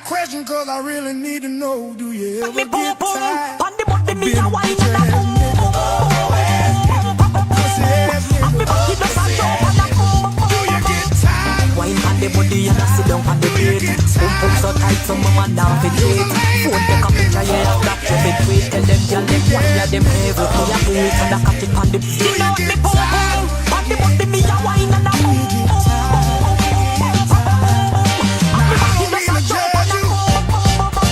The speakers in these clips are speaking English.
question, cause I really need to know. Do you ever Me get boom boom, tired on the body of me being a a wine bitch and a ass boom nigga? boom boom. Pussy ass And me nigga. back it just a Pussy jump ass and a nigga. boom boom Do you boom. get tired? Wine on the body and a sit down on the Do you bed. get Boom boom so tired? tight, so my man now fit it. Phone take a picture, yeah, that you fit tweet. Tell them girl them wine, yeah, them heavy. Me a do it and a catch it on the. You know me boom boom, on the body me a wine and a boom boom boom boom boom. And me back it just a jump and a boom boom boom boom.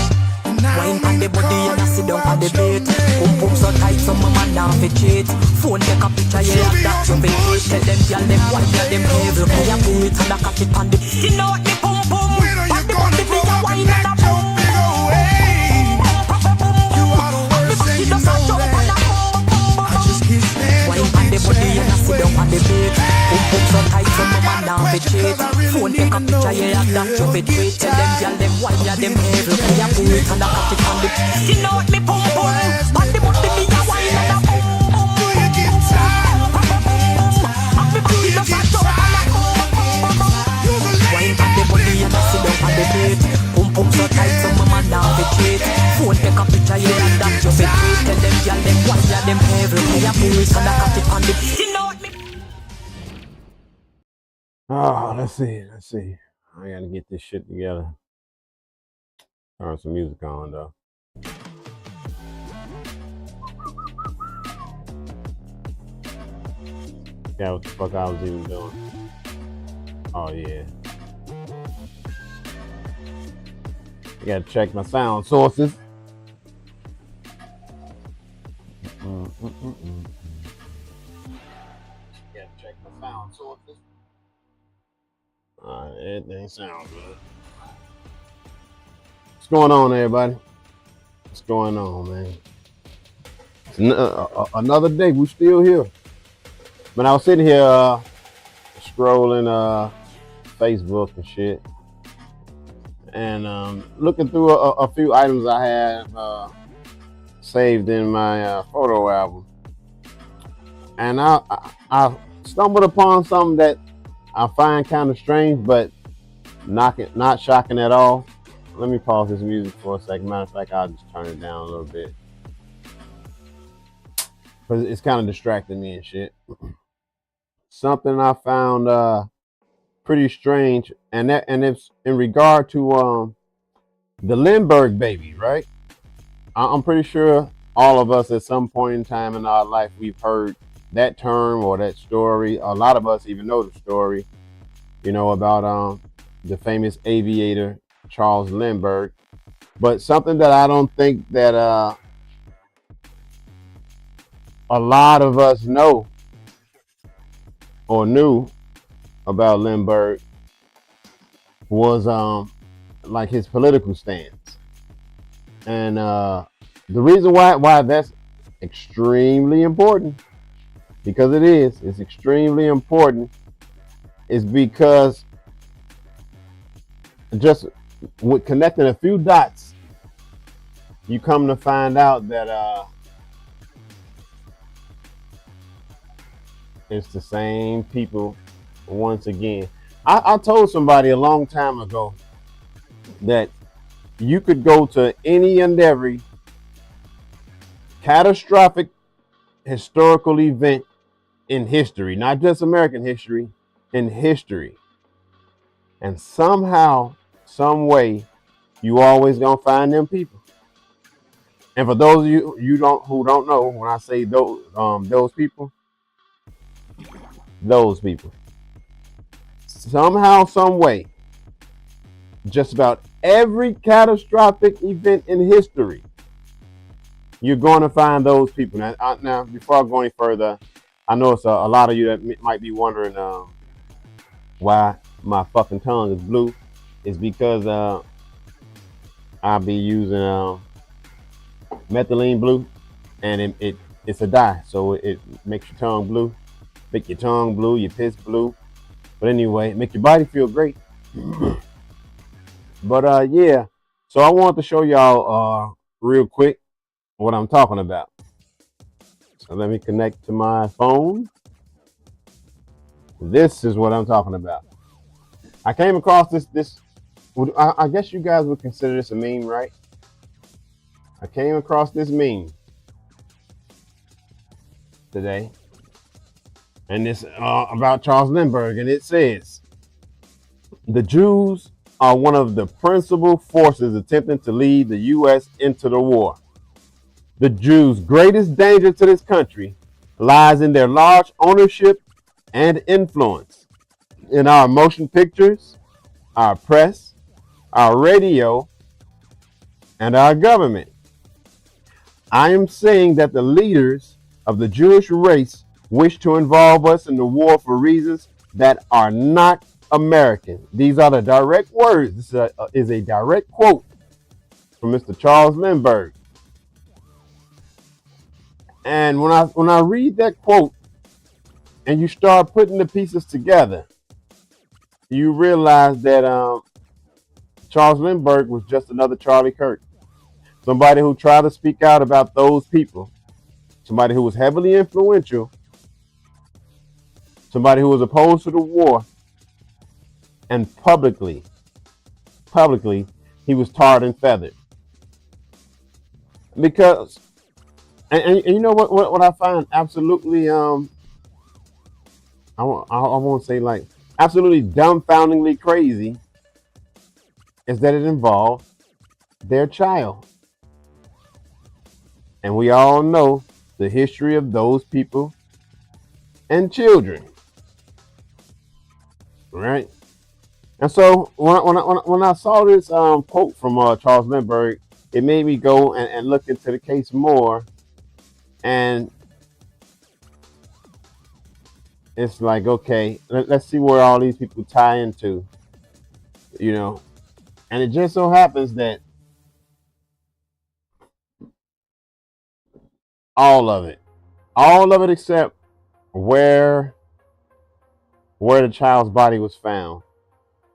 Wine on the body and a sit down on the bed. Boom boom so tight, so my man now fit cheat. Phone take a picture, yeah, that you fit tweet. Tell them girl them wine, yeah, them heavy. Me a do it and a catch it on the. You know me boom boom, When are you on the gonna body me grow a up wine and and a act your boom big old way? You are the worst and you know that. I just can't stand your wine on the bitch body and I ass sit down on the ways. bed. Boom boom so tight, so my man I got a now fit question, cheat. cause I really Phone need take a to know. picture, yeah, Do that you you ever fit get tweet. Tell them girl tired them wine, yeah, of them being a heavy. bitch Me a ass do it and I nigga? catch it on the. You know me boom boom, on the body me a wine and a boom boom. Do you get tired? And me back it just a jump and a boom boom boom. You're the Wine lady, on the body and I sit down on the bed. Boom boom so tight, so my man now fit cheat. Phone take a picture, yeah, that you fit tweet. Tell them girl them wine, yeah, them heavy. Me a do it and I catch it on the. You know me. Oh, let's see. I gotta get this shit together. Turn some music on though. Yeah, what the fuck I was even doing? Oh yeah. I gotta check my sound sources. Gotta check my sound sources. Alright, everything sounds good. What's going on, everybody? What's going on, man? It's another day. We still here. But I was sitting here scrolling Facebook and shit, and looking through a few items I had saved in my photo album, and I stumbled upon something that I find kind of strange, but not shocking at all. Let me pause this music for a second. Matter of fact, I'll just turn it down a little bit because it's kind of distracting me and shit. Something I found pretty strange, and it's in regard to the Lindbergh baby, right? I'm pretty sure all of us at some point in time in our life we've heard that term or that story. A lot of us even know the story, about the famous aviator Charles Lindbergh. But something that I don't think that a lot of us know or knew about Lindbergh was like his political stance. And the reason why that's extremely important, because it's extremely important, is because just with connecting a few dots, you come to find out that it's the same people once again. I told somebody a long time ago that you could go to any and every catastrophic historical event in history, not just American history, in history, and somehow, some way, you always gonna find them people. And for those of you who don't know, when I say those people, somehow, some way, just about every catastrophic event in history, you're going to find those people. Now, before I go any further, I know it's a lot of you that might be wondering why my fucking tongue is blue. It's because I'll be using methylene blue, and it's a dye, so it makes your tongue blue, make your tongue blue, your piss blue. But anyway, make your body feel great. But yeah, so I wanted to show y'all real quick what I'm talking about. So let me connect to my phone. This is what I'm talking about. I came across this I guess you guys would consider this a meme, right? I came across this meme today, and it's about Charles Lindbergh, and it says, the Jews are one of the principal forces attempting to lead the U.S. into the war. The Jews' greatest danger to this country lies in their large ownership and influence in our motion pictures, our press, our radio, and our government. I am saying that the leaders of the Jewish race wish to involve us in the war for reasons that are not American. These are the direct words. This is a direct quote from Mr. Charles Lindbergh. And when I read that quote and you start putting the pieces together, you realize that Charles Lindbergh was just another Charlie Kirk. Somebody who tried to speak out about those people. Somebody who was heavily influential. Somebody who was opposed to the war. And publicly, he was tarred and feathered. Because, and you know what I find absolutely, I won't say like, absolutely dumbfoundingly crazy is that it involved their child. And we all know the history of those people and children, right? And so when I saw this quote from Charles Lindbergh, it made me go and look into the case more. And it's like, okay, let's see where all these people tie into, you know. And it just so happens that all of it except where the child's body was found,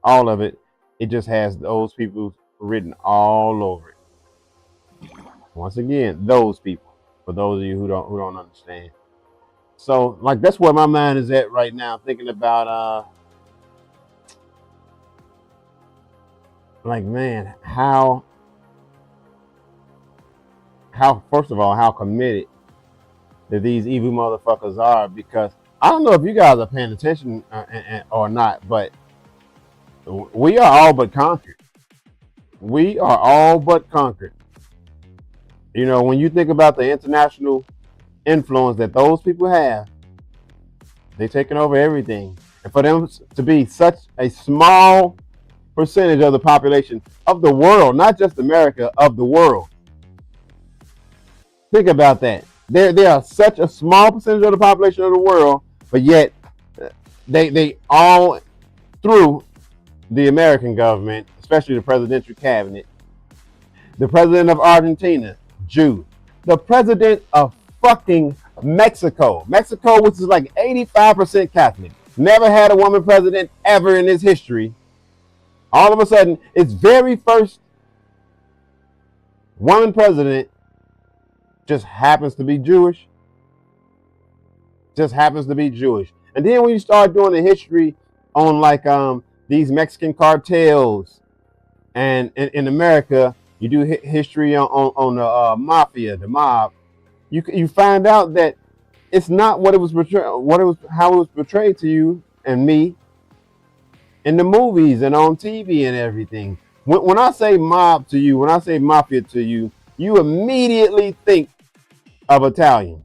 all of it, it just has those people written all over it. Once again, those people, for those of you who don't understand. So, like, that's where my mind is at right now, thinking about like, man, how first of all, how committed that these evil motherfuckers are, because I don't know if you guys are paying attention or not, but we are all but conquered. We are all but conquered. You know, when you think about the international influence that those people have, they're taking over everything. And for them to be such a small percentage of the population of the world, not just America, of the world. Think about that. They are such a small percentage of the population of the world, but yet they all through the American government, especially the presidential cabinet, the president of Argentina, Jew, the president of fucking Mexico, which is like 85% Catholic, never had a woman president ever in its history. All of a sudden, its very first woman president just happens to be Jewish. And then when you start doing the history on like these Mexican cartels, and in America, you do history on the mafia, the mob, you find out that it's not what it was portrayed, how it was portrayed to you and me in the movies and on TV and everything. When I say mob to you, when I say mafia to you, you immediately think of Italians.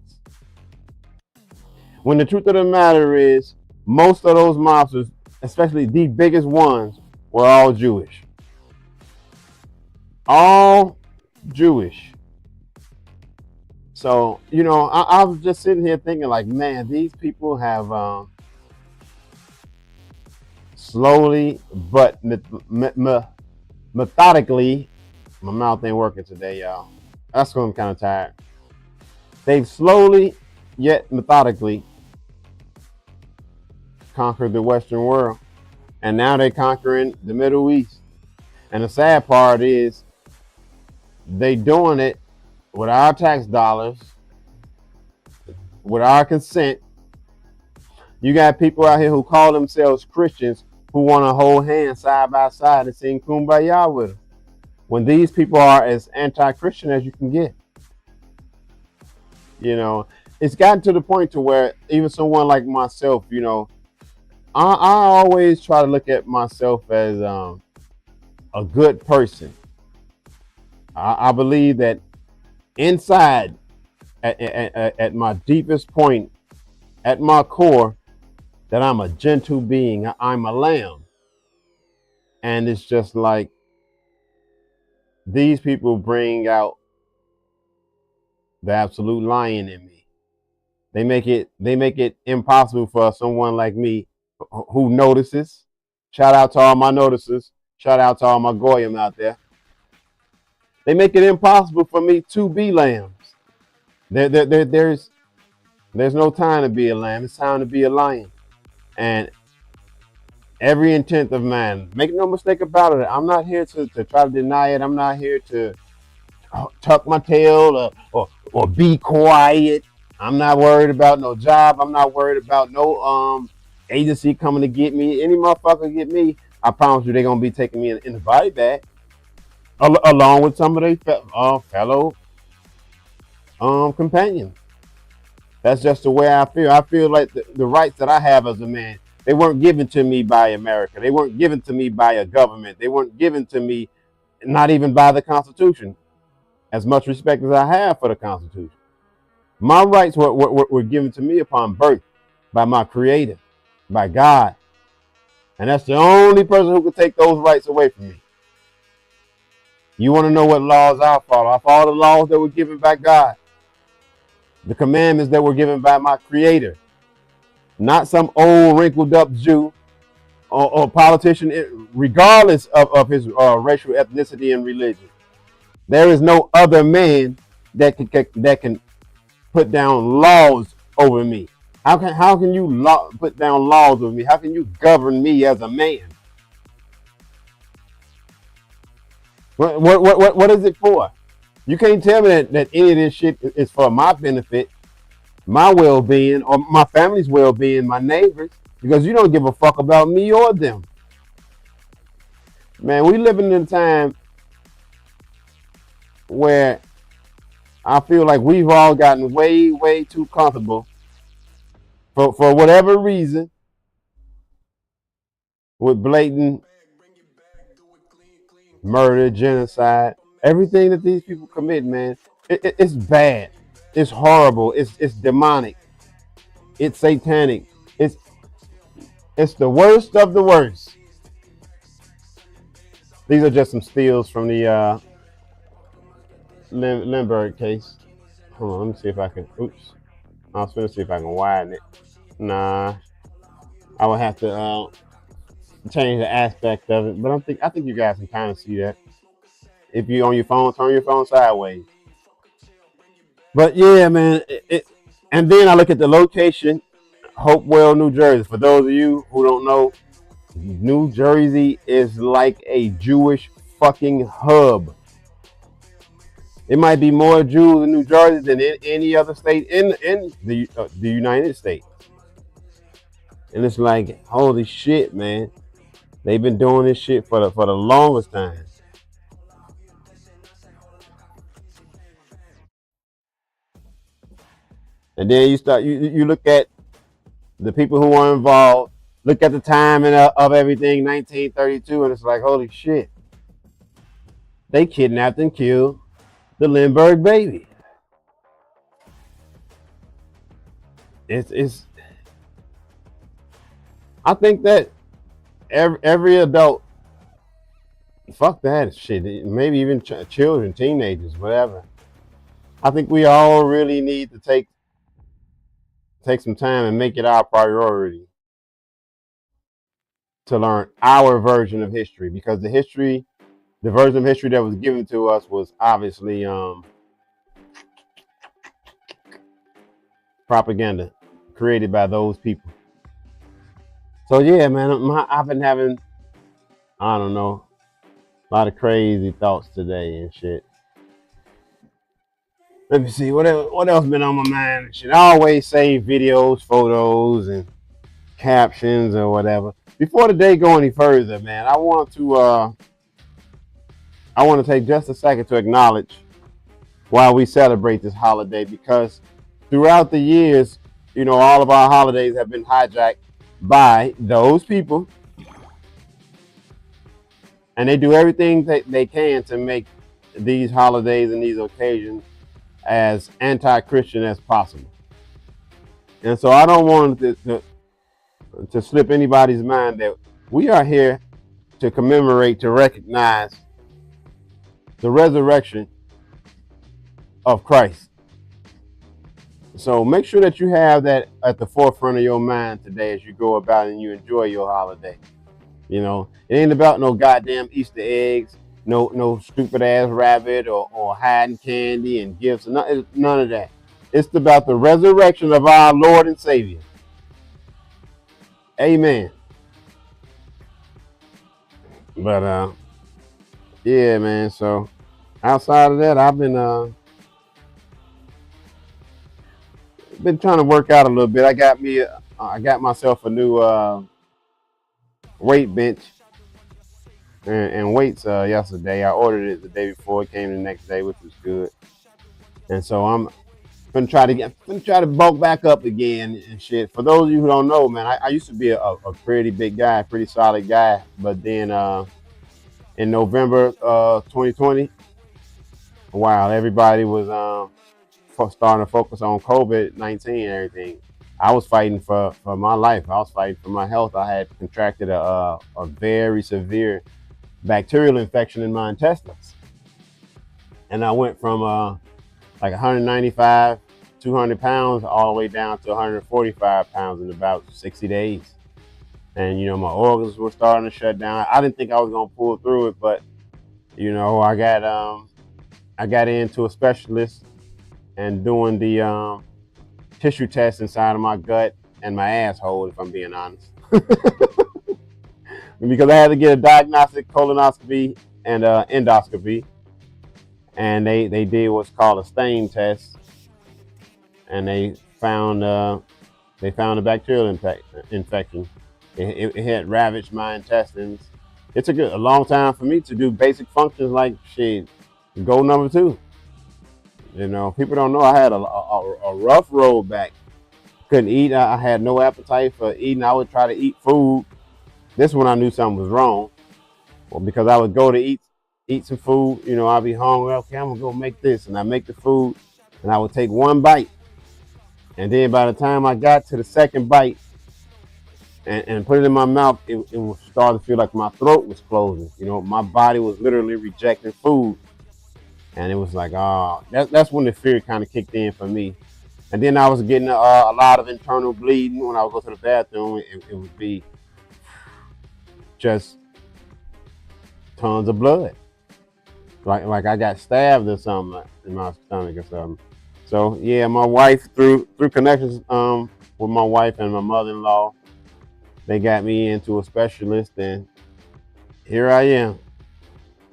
When the truth of the matter is, most of those mobsters, especially the biggest ones, were all Jewish. All Jewish. So, you know, I was just sitting here thinking like, man, these people have slowly but methodically, my mouth ain't working today, y'all. That's why I'm kind of tired. They've slowly yet methodically conquered the Western world. And now they're conquering the Middle East. And the sad part is they doing it with our tax dollars, with our consent. You got people out here who call themselves Christians who want to hold hands side by side and sing Kumbaya with them. When these people are as anti-Christian as you can get. You know, it's gotten to the point to where even someone like myself, you know, I always try to look at myself as a good person. I believe that inside, at my deepest point, at my core, that I'm a gentle being. I'm a lamb. And it's just like these people bring out the absolute lion in me. They make it impossible for someone like me who notices. Shout out to all my noticers. Shout out to all my Goyim out there. They make it impossible for me to be lambs. There's no time to be a lamb. It's time to be a lion. And every intent of man, make no mistake about it, I'm not here to try to deny it. I'm not here to tuck my tail or be quiet. I'm not worried about no job. I'm not worried about no agency coming to get me. Any motherfucker get me, I promise you they're going to be taking me in the body bag along with some of their fellow companions. That's just the way I feel. I feel like the rights that I have as a man, they weren't given to me by America. They weren't given to me by a government. They weren't given to me, not even by the Constitution. As much respect as I have for the Constitution, my rights were given to me upon birth by my Creator, by God. And that's the only person who could take those rights away from me. You want to know what laws I follow? I follow the laws that were given by God. The commandments that were given by my Creator. Not some old wrinkled up Jew or politician, regardless of his racial ethnicity and religion. There is no other man that can put down laws over me. How can you put down laws over me? How can you govern me as a man? What is it for? You can't tell me that any of this shit is for my benefit, my well-being, or my family's well-being, my neighbors, because you don't give a fuck about me or them. Man, we living in a time where I feel like we've all gotten way too comfortable for whatever reason with blatant murder, genocide, everything that these people commit, man. It's bad. It's horrible. It's demonic. It's satanic. It's the worst of the worst. These are just some steals from the Lindbergh case. Hold on, let me see if I can. Oops. I was gonna see if I can widen it. Nah, I would have to change the aspect of it, but I think you guys can kind of see that. If you on your phone, turn your phone sideways. But yeah, man. And then I look at the location, Hopewell, New Jersey. For those of you who don't know, New Jersey is like a Jewish fucking hub. It might be more Jews in New Jersey than in any other state in the United States. And it's like, holy shit, man. They've been doing this shit for the longest time. And then you look at the people who are involved, look at the time of everything, 1932, and it's like, holy shit. They kidnapped and killed the Lindbergh baby. It's I think that every adult, fuck that shit, maybe even children, teenagers, whatever. I think we all really need to take some time and make it our priority to learn our version of history, because the version of history that was given to us was obviously propaganda created by those people. So yeah, man, I've been having, I don't know, a lot of crazy thoughts today and shit. Let me see, what else been on my mind and shit. I always save videos, photos, and captions or whatever. before the day go any further, man, I want to take just a second to acknowledge why we celebrate this holiday, because throughout the years, all of our holidays have been hijacked by those people, and they do everything that they can to make these holidays and these occasions as anti-Christian as possible. And so I don't want to slip anybody's mind that we are here to commemorate, to recognize the resurrection of Christ. So make sure that you have that at the forefront of your mind today as you go about and you enjoy your holiday. It ain't about no goddamn Easter eggs, no stupid ass rabbit or hiding candy and gifts, none of that. It's about the resurrection of our Lord and Savior. Amen. But yeah, man. So outside of that, I've been trying to work out a little bit. I got myself a new weight bench and weights yesterday. I ordered it the day before. It came the next day, which was good. And so I'm gonna try to bulk back up again and shit. For those of you who don't know, man, I used to be a pretty big guy, pretty solid guy. But then in November 2020, while everybody was starting to focus on COVID-19 and everything, I was fighting for my life. I was fighting for my health. I had contracted a very severe bacterial infection in my intestines, and I went from like 195, 200 pounds all the way down to 145 pounds in about 60 days. And my organs were starting to shut down. I didn't think I was gonna pull through it, but I got into a specialist and doing the tissue test inside of my gut and my asshole, if I'm being honest. Because I had to get a diagnostic colonoscopy and endoscopy, and they did what's called a stain test, and they found a bacterial infection. It had ravaged my intestines. It took a long time for me to do basic functions like shit. Goal number 2. People don't know I had a rough road back. Couldn't eat. I had no appetite for eating. I would try to eat food. This one I knew something was wrong. Well, because I would go to eat some food. I'd be hungry. Okay, I'm gonna go make this, and I make the food, and I would take one bite, and then by the time I got to the second bite and put it in my mouth, it was starting to feel like my throat was closing. My body was literally rejecting food. And it was like, that's when the fear kind of kicked in for me. And then I was getting a lot of internal bleeding. When I would go to the bathroom, it would be just tons of blood. Like I got stabbed or something in my stomach or something. So yeah, my wife, through connections with my wife and my mother-in-law, they got me into a specialist, and here I am.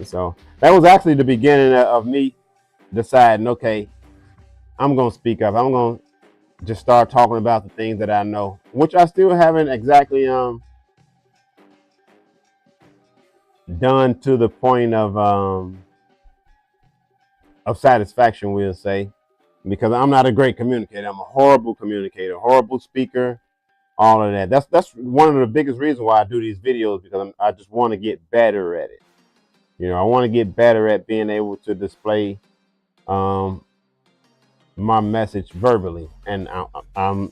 So that was actually the beginning of me deciding, okay, I'm going to speak up. I'm going to just start talking about the things that I know, which I still haven't exactly done to the point of satisfaction, we'll say, because I'm not a great communicator. I'm a horrible communicator, horrible speaker, all of that. That's one of the biggest reasons why I do these videos, because I just want to get better at it. I want to get better at being able to display my message verbally. And I'm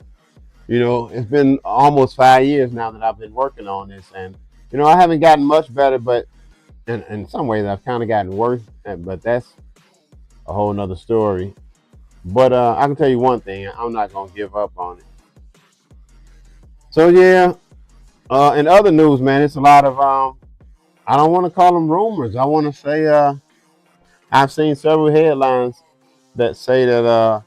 it's been almost 5 years now that I've been working on this, and I haven't gotten much better, but in some ways I've kind of gotten worse. But that's a whole nother story. But I can tell you one thing: I'm not gonna give up on it. So yeah, in other news, man, it's a lot of I don't want to call them rumors. I want to say I've seen several headlines that say that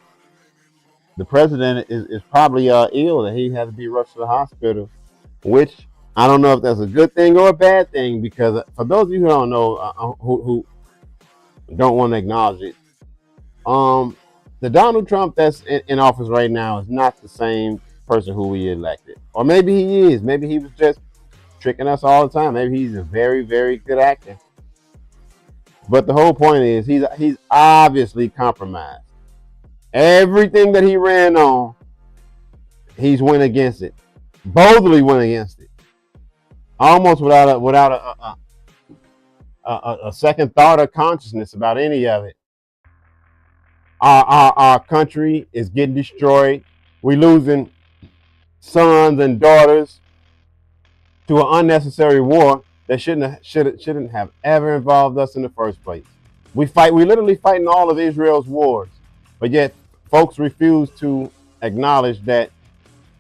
the president is probably ill, that he had to be rushed to the hospital, which I don't know if that's a good thing or a bad thing, because for those of you who don't know, who don't want to acknowledge it, the Donald Trump that's in office right now is not the same person who we elected. Or maybe he is. Maybe he was just tricking us all the time. Maybe he's a very, very good actor. But the whole point is he's obviously compromised. Everything that he ran on, he's went against it. Boldly went against it. Almost without a second thought or consciousness about any of it. Our country is getting destroyed. We're losing sons and daughters to an unnecessary war that shouldn't have ever involved us in the first place. We're literally fighting all of Israel's wars, but yet folks refuse to acknowledge that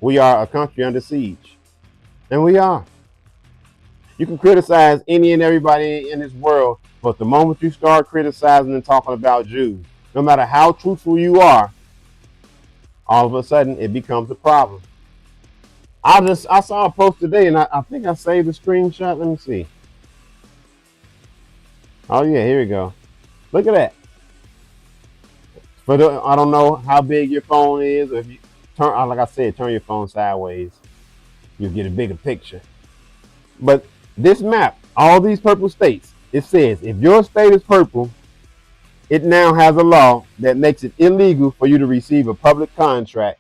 we are a country under siege. And we are. You can criticize any and everybody in this world, but the moment you start criticizing and talking about Jews, no matter how truthful you are, all of a sudden it becomes a problem. I saw a post today, and I think I saved the screenshot. Let me see. Oh yeah, here we go. Look at that. I don't know how big your phone is. If you turn, like I said, turn your phone sideways, you'll get a bigger picture. But this map, all these purple states, it says if your state is purple, it now has a law that makes it illegal for you to receive a public contract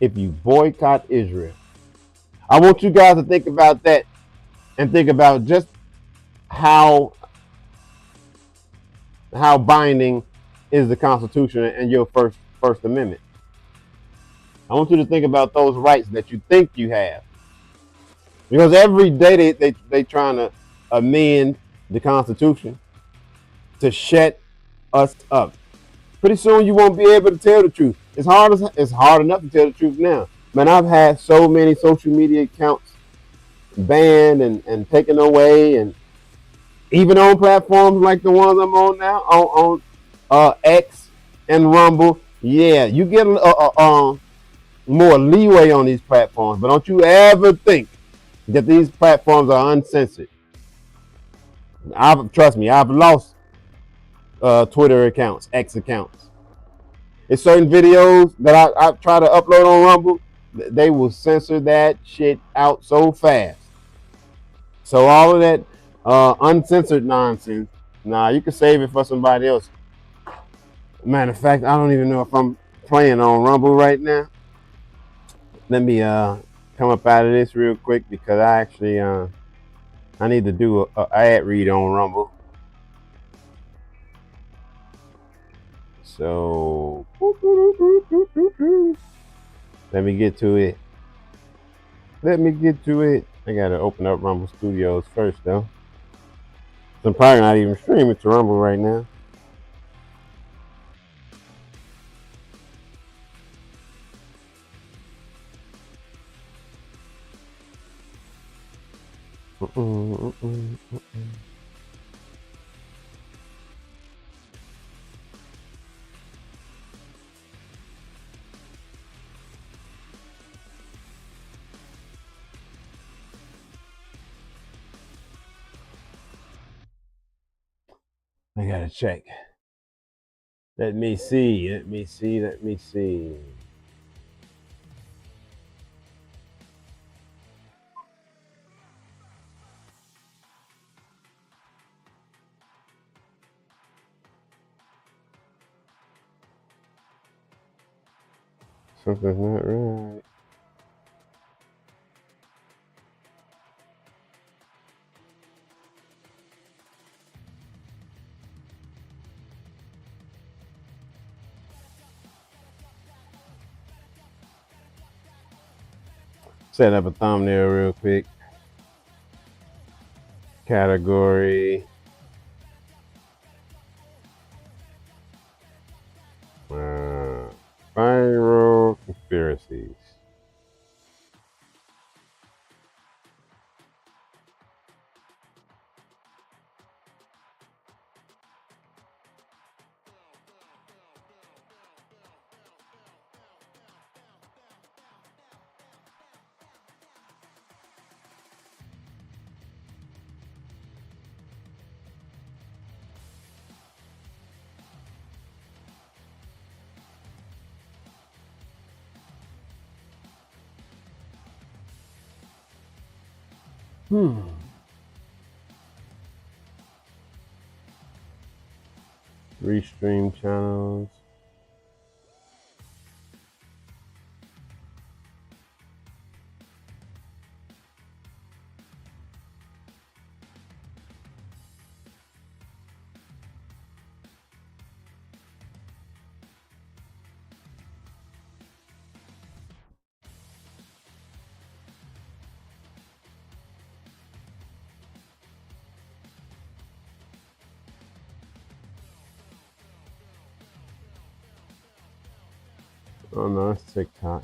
if you boycott Israel. I want you guys to think about that and think about just how binding is the Constitution and your First Amendment. I want you to think about those rights that you think you have. Because every day they trying to amend the Constitution to shut us up. Pretty soon you won't be able to tell the truth. It's hard enough to tell the truth now. Man, I've had so many social media accounts banned and taken away, and even on platforms like the ones I'm on now, on X and Rumble. Yeah, you get more leeway on these platforms, but don't you ever think that these platforms are uncensored. Trust me, I've lost Twitter accounts, X accounts. It's certain videos that I try to upload on Rumble, they will censor that shit out so fast. So all of that uncensored nonsense, nah, you can save it for somebody else. Matter of fact, I don't even know if I'm playing on Rumble right now. Let me come up out of this real quick because I actually I need to do a ad read on Rumble. So let me get to it. I gotta open up Rumble Studios first though. So I'm probably not even streaming to Rumble right now. I gotta check. Let me see. Something's not right. Set up a thumbnail real quick. Category. Viral conspiracies. Three stream channels. Oh no, it's TikTok.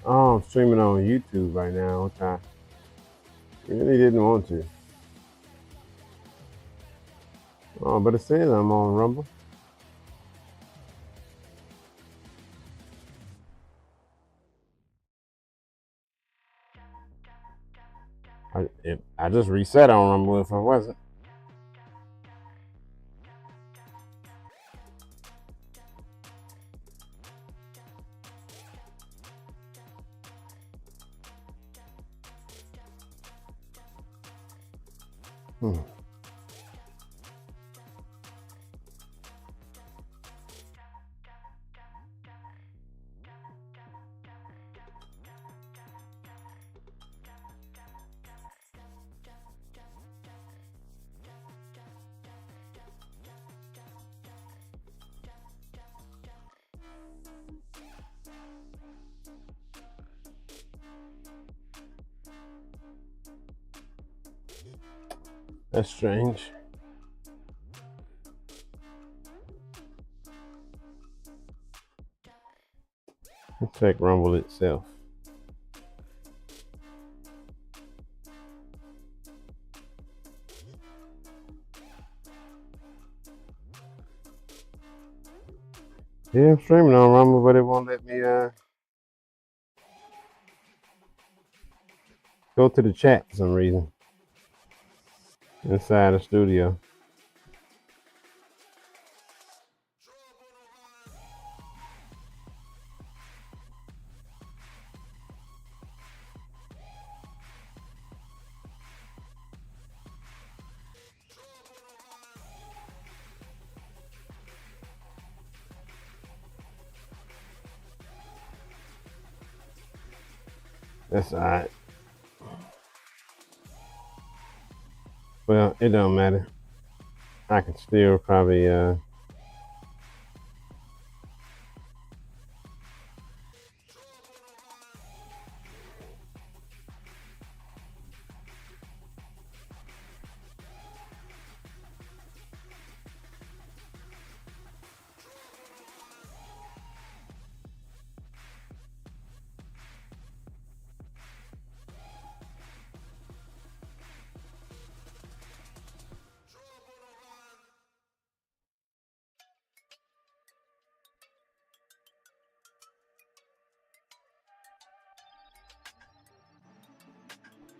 Oh, I'm streaming on YouTube right now, which I really didn't want to. Oh, but it says I'm on Rumble. I just reset on Rumble if I wasn't. That's strange. Let's check Rumble itself. Yeah, I'm streaming on Rumble, but it won't let me go to the chat for some reason. Inside the studio. That's alright. Well, it don't matter. I can still probably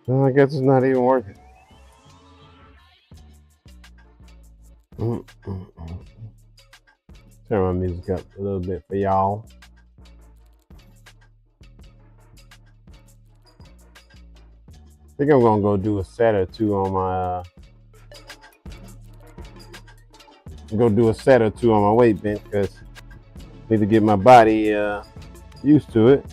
well, I guess it's not even worth it. Turn my music up a little bit for y'all. I think I'm gonna go do a set or two on my weight bench because I need to get my body used to it.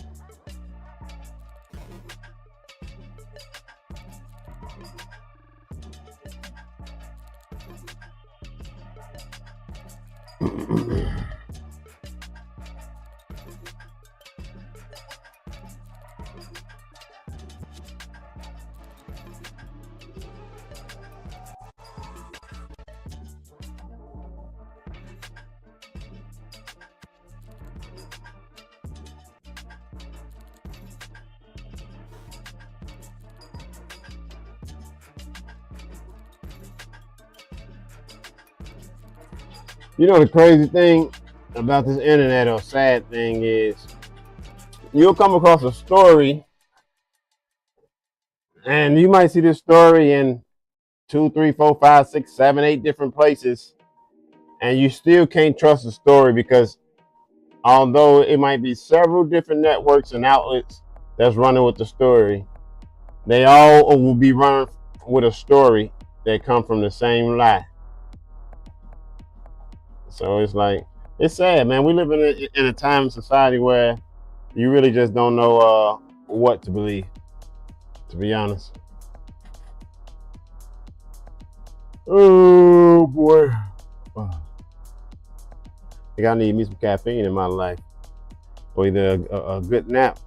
You know, the crazy thing about this internet, or sad thing, is you'll come across a story and you might see this story in 2, 3, 4, 5, 6, 7, 8 different places, and you still can't trust the story because although it might be several different networks and outlets that's running with the story, they all will be running with a story that come from the same lie. So it's like, it's sad, man. We live in a time in society where you really just don't know what to believe, to be honest. Oh boy. I think I need me some caffeine in my life, or either a good nap.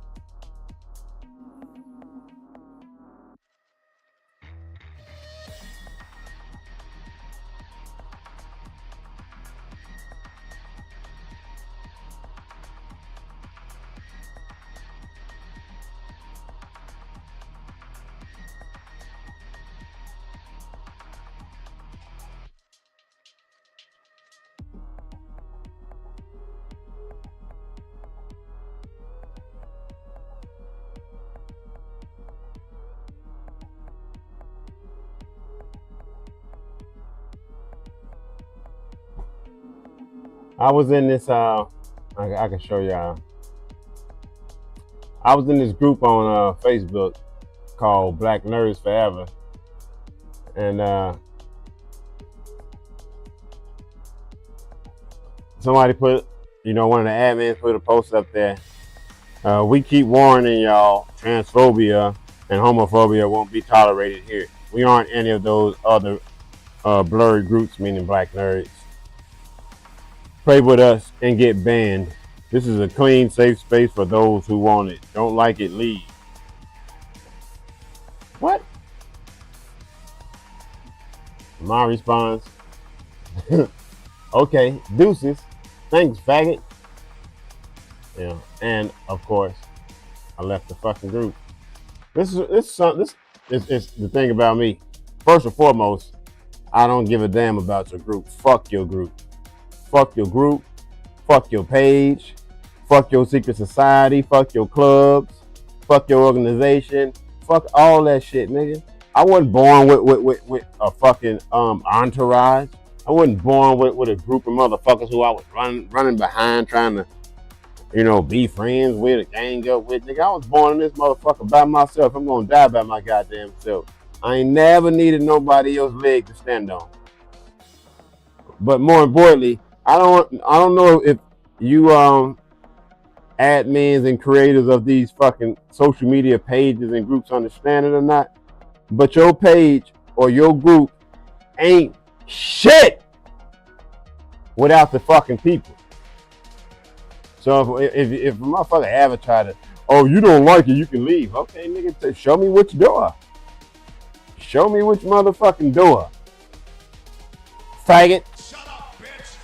I was in this. I can show y'all. I was in this group on Facebook called Black Nerds Forever, and somebody put, one of the admins put a post up there. We keep warning y'all, transphobia and homophobia won't be tolerated here. We aren't any of those other blurred groups, meaning black nerds. Play with us and get banned. This is a clean, safe space for those who want it. Don't like it, leave. What? My response, okay, deuces. Thanks, faggot. Yeah, and of course, I left the fucking group. This is the thing about me. First and foremost, I don't give a damn about your group. Fuck your group. Fuck your group. Fuck your page. Fuck your secret society. Fuck your clubs. Fuck your organization. Fuck all that shit, nigga. I wasn't born with a fucking entourage. I wasn't born with a group of motherfuckers who I was running behind trying to, be friends with, a gang up with. Nigga, I was born in this motherfucker by myself. I'm gonna die by my goddamn self. I ain't never needed nobody else's leg to stand on. But more importantly, I don't know if you admins and creators of these fucking social media pages and groups understand it or not, but your page or your group ain't shit without the fucking people. So if a motherfucker ever try to, oh, you don't like it, you can leave. Okay, nigga, show me which door. Show me which motherfucking door. Faggot. Shut up, bitch.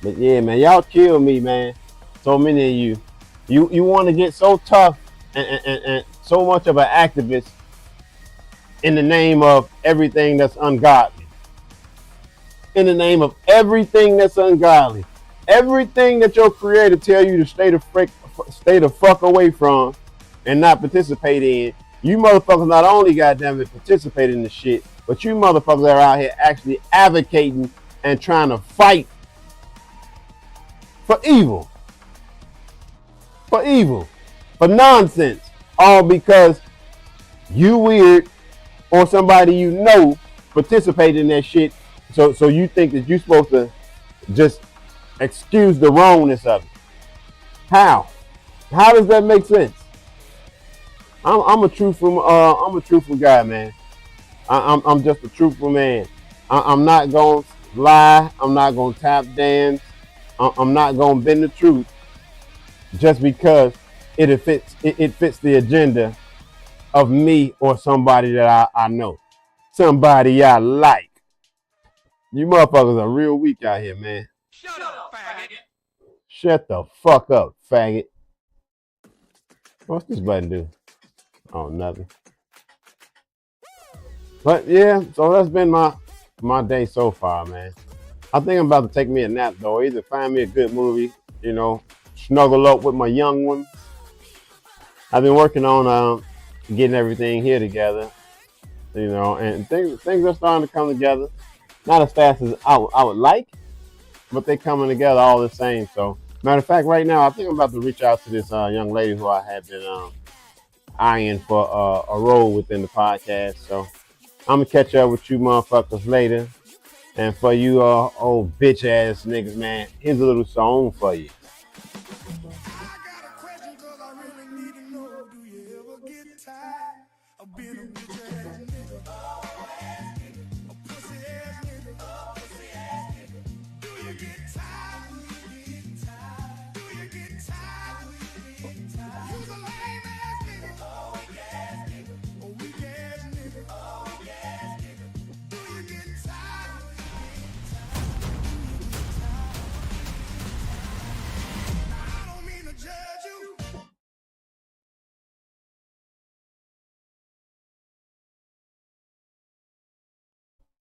But yeah, man, y'all kill me, man. So many of you. You want to get so tough and so much of an activist in the name of everything that's ungodly. In the name of everything that's ungodly. Everything that your creator tell you to stay the fuck away from and not participate in. You motherfuckers not only goddamn it participate in the shit, but you motherfuckers are out here actually advocating and trying to fight for evil. For evil. For nonsense. All because you weird or somebody you know participate in that shit. So you think that you're supposed to just excuse the wrongness of it. How? How does that make sense? I'm a truthful guy, man. I'm just a truthful man. I'm not gonna lie. I'm not gonna tap dance. I'm not gonna bend the truth just because it fits the agenda of me or somebody that I know, somebody I like. You motherfuckers are real weak out here, man. Shut up, faggot. Shut the fuck up, faggot. What's this button do? Oh, nothing. But yeah, so that's been my day so far, man. I think I'm about to take me a nap though. Either find me a good movie, snuggle up with my young one. I've been working on getting everything here together, and things are starting to come together. Not as fast as I would like, but they coming together all the same. So, matter of fact, right now, I think I'm about to reach out to this young lady who I have been eyeing for a role within the podcast. So, I'm gonna catch up with you motherfuckers later. And for you old bitch ass niggas, man, here's a little song for you. I got a question 'cause I really need to know. Do you ever get tired of being a bitch ass nigga?